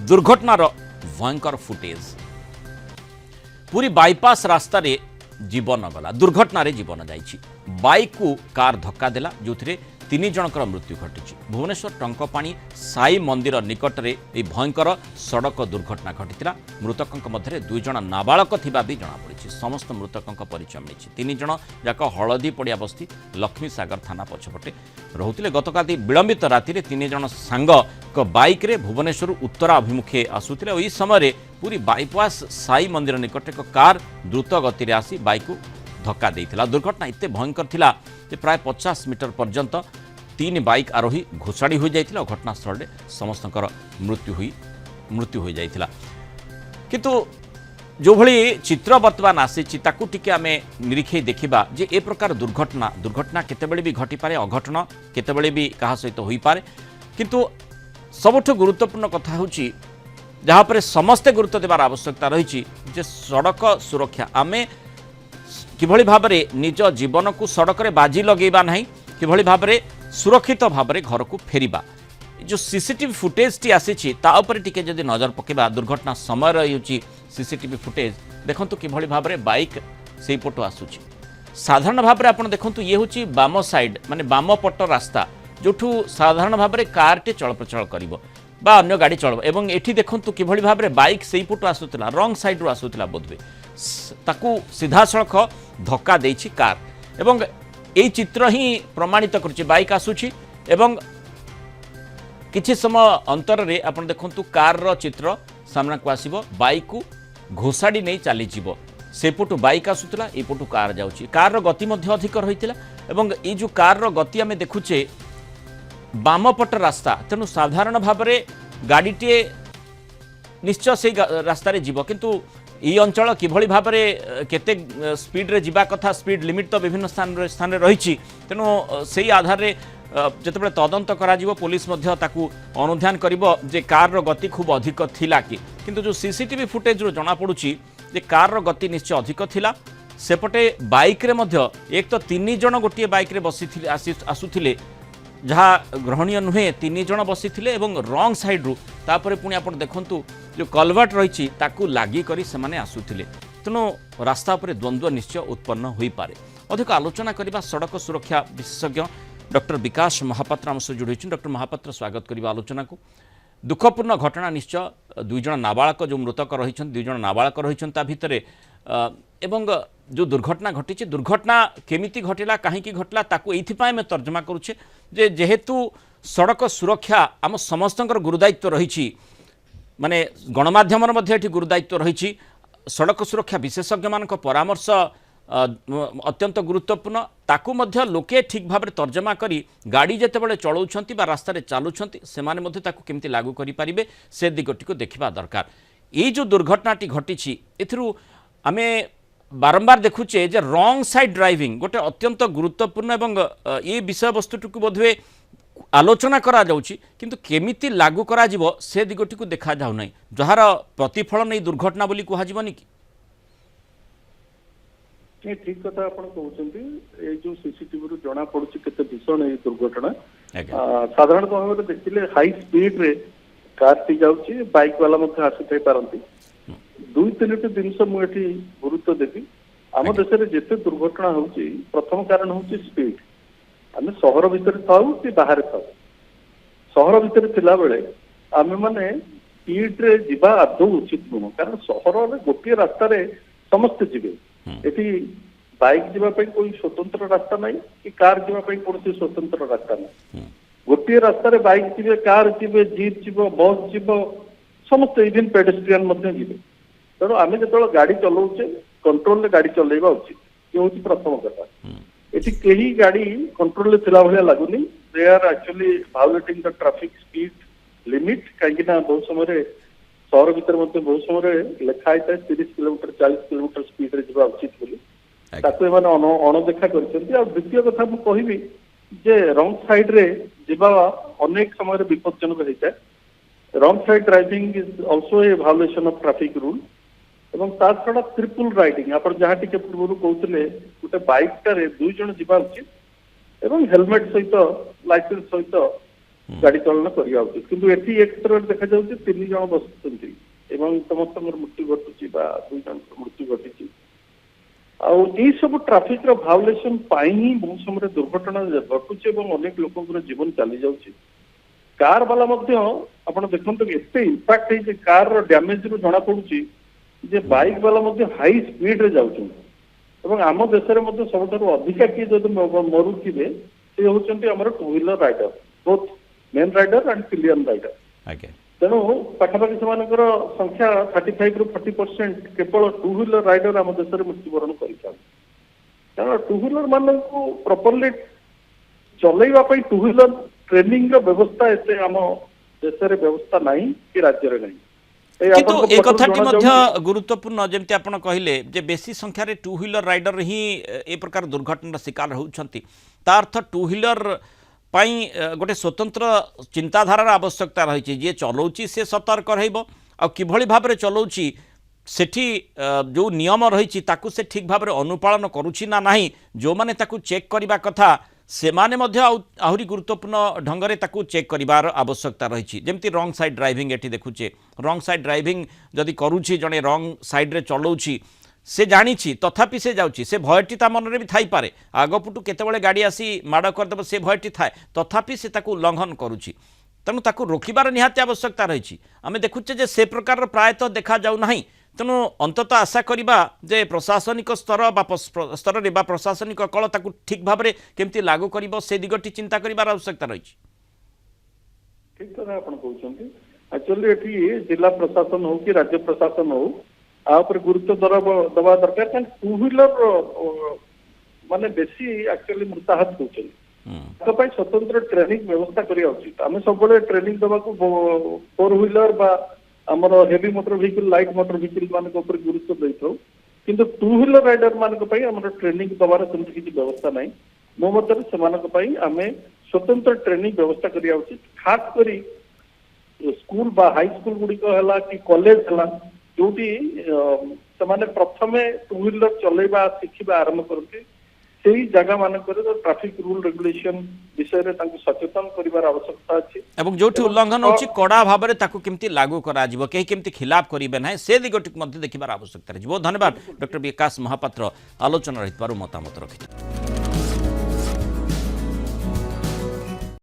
दुर्घटनार भयंकर फुटेज पूरी बाईपास रास्ता रे जीवन गला दुर्घटन जीवन जाइछि बाइक को कार धक्का देला जो तीन जनकर मृत्यु घटी भुवनेश्वर टंकपाणी साई मंदिर निकट में यह भयंकर सड़क दुर्घटना घटी मृतकों मध्य 2 जन नाबालक थिबा भी जनापड़ी समस्त मृतकों परिचय मिली 3 जन जाक हलदी पड़िया बस्ती लक्ष्मी सागर थाना पछपटे रोते गतकाली विलंबित राति 3 जन सांग बाइक रे भुवनेश्वर उत्तरा अभिमुखे आसुथिले यह समय पूरी बाईपास साई मंदिर निकट एक कार द्रुत गति आसी बाइक को धक्का देइथिला दुर्घटना इत्ते भयंकर थिला जे प्राय 50 मीटर पर्यंत 3 बाइक आरोही घोषाड़ी हो जाइथिला घटनास्थल में समस्त मृत्यु हो जाइथिला किंतु जो भली चित्र वर्तमान आसी ताकू टिके आमे निरीक्षे देखिबा जे ए प्रकार दुर्घटना केतेबेले भी घटी पारे अघटन केतेबेले भी कहा सहित होई पारे किंतु सबुठ गुरुत्वपूर्ण कथा होची जहाँ पर समस्ते गुरुत्व देवार आवश्यकता रही जे सड़क सुरक्षा आमे किभली भाव में निज जीवन को सड़क रे बाजी लगेबा नहीं किभली भाव में सुरक्षित भाव में घर को फेरिबा जो सीसीटीवी फुटेज टी आसी तापर टिके जदि नजर पकेबा दुर्घटना समय रही सीसीटीवी फुटेज देखंतु किभली भाव में बाइक से पटो आसुची साधारण भाव में आपण देखंतु ये होची बाम साइड माने बाम पट रास्ता जोठू साधारण भाव में कार टे चल प्रचल करिवो बा अन्य गाड़ी चलो एवं एठी देखंतु किभली भाव में बाइक से पटो आसुतला रंग साइड रो आसुतला बोधवे ताकू सीधा सड़क धक्का देछि कार एवं एई चित्र ही प्रमाणित करुछि बाइक आसुछि एवं किछि समय अंतर रे आपण देखंतु कार रो चित्र सामना को आसीबो बाइक को घोषाड़ी नहीं चली जीवो सेपटू बाइक आसुतला एपटू कार जाउछि कार रो गति मध्ये अधिक रहितला एवं ए जो कार रो गति आमे देखुचे बामपट रास्ता तेणु साधारण भाव में गाड़ीटे निश्चय से रास्तार जीव किंतु ये अंचल किभली भाव में केते स्पीड रे जीवा कथा स्पीड लिमिट तो विभिन्न स्थान रही तेणु से आधार रे जितेबाला तदंत करा पुलिस अनुध्यान करिबो जे कार रो गति खूब अधिक थिला कि किंतु जो सीसीटीवी फुटेज रो जना पड़ुची जे कार रो गति निश्चय अधिक थिला सेपटे बाइक रे मध्य एक तो 3 जन गोटे बाइक रे बसी आसुथिले जहाँ ग्रहणीय नुहे 3 जन बसी थिले एवं रंग साइड रु तापरे पुणी आपण देखंतु जो कलवर्ट रही ताकू लागी करी से माने आसुथिले तेणु रास्ता पर द्वंद्व निश्चय उत्पन्न होई पारे अधिक आलोचना करबा सड़क सुरक्षा विशेषज्ञ डॉक्टर विकास महापात्र आम सह जोड़ी डॉक्टर महापात्र स्वागत करबा आलोचना को दुखपूर्ण घटना निश्चय 2 जन नाबालक जो मृतक रही 2 जन नाबालक रही भितर एवं जो दुर्घटना घटी दुर्घटना केमिति घटिला कहीं घटला ताकू एइथिपाई में तर्जमा करुचे जे जेहेतु सड़क सुरक्षा आम समस्तंकर गुरुदायित्व रही माने गणमाध्यम गुरुदायित्व रही सड़क सुरक्षा विशेषज्ञ मान परामर्श अत्यंत गुरुत्वपूर्ण ताकू मध्य लोके ठीक भाव में तर्जमा करी गाड़ी जितेबाला चलाउछंती बा रास्ता रे चालुछंती सेमाने मध्य ताकू केमिति लागू करि पारिबे से दिगटी को देखिबा दरकार ये जो दुर्घटनाटी घटी एथिरु आमे बारंबार देखुचे जे रंग साइड ड्राइविंग गोटे अत्यंत गुरुत्वपूर्ण एवं ये विषय वस्तुटी बोधवे आलोचना करा जाउची किंतु केमिति लागू करा जिवो से दिगटी को देखा जाउ नै जहार प्रतिफलन नहीं दुर्घटना बोली कहा जीवनी कि नहीं ठीक कथा आपण कहउचंती ए जो सीसीटीवी रु जणा पडुची केते भीषण ए दुर्घटना साधारण भाव में देखिले हाई स्पीड रे कार टी जाउची बाइक वाला मध्ये आसी पारंती 2-3 जिनस मुझे गुरुत्व देवी आम देश में जिते दुर्घटना होची प्रथम कारण होची स्पीड आम सहर भितर थाऊ कि बाहर थाऊ सहर भितर थिला बेले आम माने स्पीड रे जीवा आदौ उचित नुह कारण सहर में गोटे रास्ता रे समस्त जीवे एटी बाइक जीवा पई कोई स्वतंत्र रास्ता नहीं कि कार जीवा पई कोई स्वतंत्र रास्ता नहीं गोटे रास्ता रे बाइक जीवे कार जीवे जीप जीव बस जीव समस्त इवन पेडेस्ट्रियन मध्य जीवे तेणु आम जो गाड़ी चलाऊे कंट्रोल गाड़ी चलवा उचित ये हूँ प्रथम कथा ये कहीं गाड़ी कंट्रोल थिला भाया लगुनि they are actually violating the traffic speed limit कहीं बहुत समय सहर भीतर बहुत समय लिखाई था 30 किलोमीटर 40 किलोमीटर स्पीड रे जीवा उचित बोली ताको माने अणदेखा करछंती आ द्वितीय कथा मु कहिबी जे रंग साइड रे जीवा अनेक समय विपदजनक होता है रंग side driving is also a violation of traffic rule एवं ता छड़ा ट्रिपल राइडिंग आप जहाँ टिके पूर्व कहते गोटे बाइक टारे 2 जन जीवा उचित एवं हेलमेट सहित लाइसेंस सहित ଗାଡି ଚାଳନା କରିବା ଉଚିତ। କିନ୍ତୁ ଏଠି ଏ କ୍ଷେତ୍ରରେ ଦେଖାଯାଉଛି 3 ଜଣ ବସୁଛନ୍ତି ଏବଂ ସମସ୍ତଙ୍କର ମୃତ୍ୟୁ ଘଟୁଛି ବା 2 ଜଣଙ୍କର ମୃତ୍ୟୁ ଘଟିଛି। ଆଉ ଏଇ ସବୁ ଟ୍ରାଫିକ ର ଭାଉଲେସନ ପାଇଁ ହିଁ ବହୁ ସମୟରେ ଦୁର୍ଘଟଣା ଘଟୁଛି ଏବଂ ଅନେକ ଲୋକଙ୍କର ଜୀବନ ଚାଲି ଯାଉଛି। କାର ବାଲା ମଧ୍ୟ ଆପଣ ଦେଖନ୍ତୁ ଏତେ ଇମ୍ପାକ୍ଟ ହେଇଛି କାର ର ଡ୍ୟାମେଜ ରୁ ଜଣା ପଡୁଛି ଯେ ବାଇକ ବାଲା ମଧ୍ୟ ହାଇ ସ୍ପିଡ ରେ ଯାଉଛନ୍ତି ଏବଂ ଆମ ଦେଶରେ ମଧ୍ୟ ସବୁଠାରୁ ଅଧିକା କିଏ ଯଦି ମରୁଥିବେ ସେ ହେଉଛନ୍ତି ଆମର 2 wheeler rider, both main rider and pillion rider. ଆଜ୍ଞା। ତେଣୁ ପାଖାପାଖି ସେମାନଙ୍କର ସଂଖ୍ୟା 35 ରୁ 40% କେବଳ 2 ହ୍ୱିଲର ରାଇଡର ଆମ ଦେଶରେ ମୃତ୍ୟୁବରଣ କରିଥାନ୍ତି। କାରଣ 2 ହ୍ୱିଲର ମାନଙ୍କୁ ପ୍ରପରଲି ଚଲେଇବା ପାଇଁ 2 ହ୍ୱିଲର ଟ୍ରେନିଂ ର ବ୍ୟବସ୍ଥା ଏତେ ଆମ ଦେଶରେ ବ୍ୟବସ୍ଥା ନାହିଁ କି ରାଜ୍ୟରେ ନାହିଁ। কিন্তু এই কথাটি মধ্য গুরুত্বপূর্ণ যেমতি আপন কহিলে যে বেশি সংখ্যার 2 হ্ୱিলর রাইডর হি এ প্রকার দুর্ঘটনার শিকার হচ্ছেন তা অর্থ 2 হ্ୱিলর পাই গোটে স্বতন্ত্র চিন্তাধারার আবশ্যকতা রয়েছে যে চলাউছি সে সতর্ক রহব কিভাবে ভাবে চলাউছি সেটি যে নিয়ম রয়েছে তাকে সে ঠিক ভাবে অনুপালন করুছি না না যে তাকে চেক করা কথা সেমানে মধ্য আহুরি গুরুত্বপূর্ণ ঢঙ্গরে তাকে চেক করিবার আবশ্যকতা রয়েছে যেমতি রং সাইড ড্রাইভিং এটি দেখুছে রং সাইড ড্রাইভিং যদি করুছি জনে রং সাইড্রে চলাউছি সে জানিছি তথাপি সে যাচ্ছি সে ভয়টি তা মନରେ ବି ଥାଇପାରେ আগপটু কেতବେଳେ গাড়ি আসি মাড় କରିଦେବ সে ভয়টি থাকে তথাপি সে তাকে উল্লঙ্ঘন করুছি তেণু তাকে রোকিবার নিহাতি আবশ্যকতা রয়েছে আমি দেখুছে যে সে প্রকার প্রায়তঃ দেখা যাও না তেণু অন্তত আশা করা যে প্রশাসনিক স্তর বা স্তরের বা প্রশাসনিক কল তাকে ঠিক ভাবে কেমতি লাগু করব সে দিগটি চিন্তা করিবার আবশ্যকতা রয়েছে। ঠিক কথা আপন কହୁଛନ୍ତି एक्चुअली এটি জেলা প্রশাসন হোক কি রাজ্য প্রশাসন হোক आपर गुरुत्व दबा दरकार कारण 2 व्हीलर माने बेसी एक्चुअली मृताहत होउछन तो पई स्वतंत्र ट्रेनिंग व्यवस्था करिया उचित। आमे सबले ट्रेनिंग दबा को 4 व्हीलर बा हमर heavy motor vehicle light motor vehicle माने को ऊपर गुरुत्व दैथौ किंतु 2 व्हीलर राइडर माने को पई हमर ट्रेनिंग दबार सेमति किछि व्यवस्था नै। मो मतरे सेमान को पई आमे स्वतंत्र ट्रेनिंग व्यवस्था करिया उचित। खास करी स्कूल बा हाई स्कूल गुडी को हला कि कॉलेज हला जोटी से प्रथमे 2 व्हीलर चलेबा शिखिबा आरंभ करके सेही जगह मानकर ट्रैफिक रूल रेगुलेशन विषय रे तांको सचेतन करिवार आवश्यकता अछि एवं जोठी उल्लंघन होछि कड़ा भाबरे ताको केमति लागू करा जिवो केही केमति खिलाफ करिबे नै से दिगटिक मध्ये देखिबार आवश्यकता अछि। बहुत धन्यवाद डॉक्टर विकास महापात्र आलोचना रहितबारु मतामत रखिथि।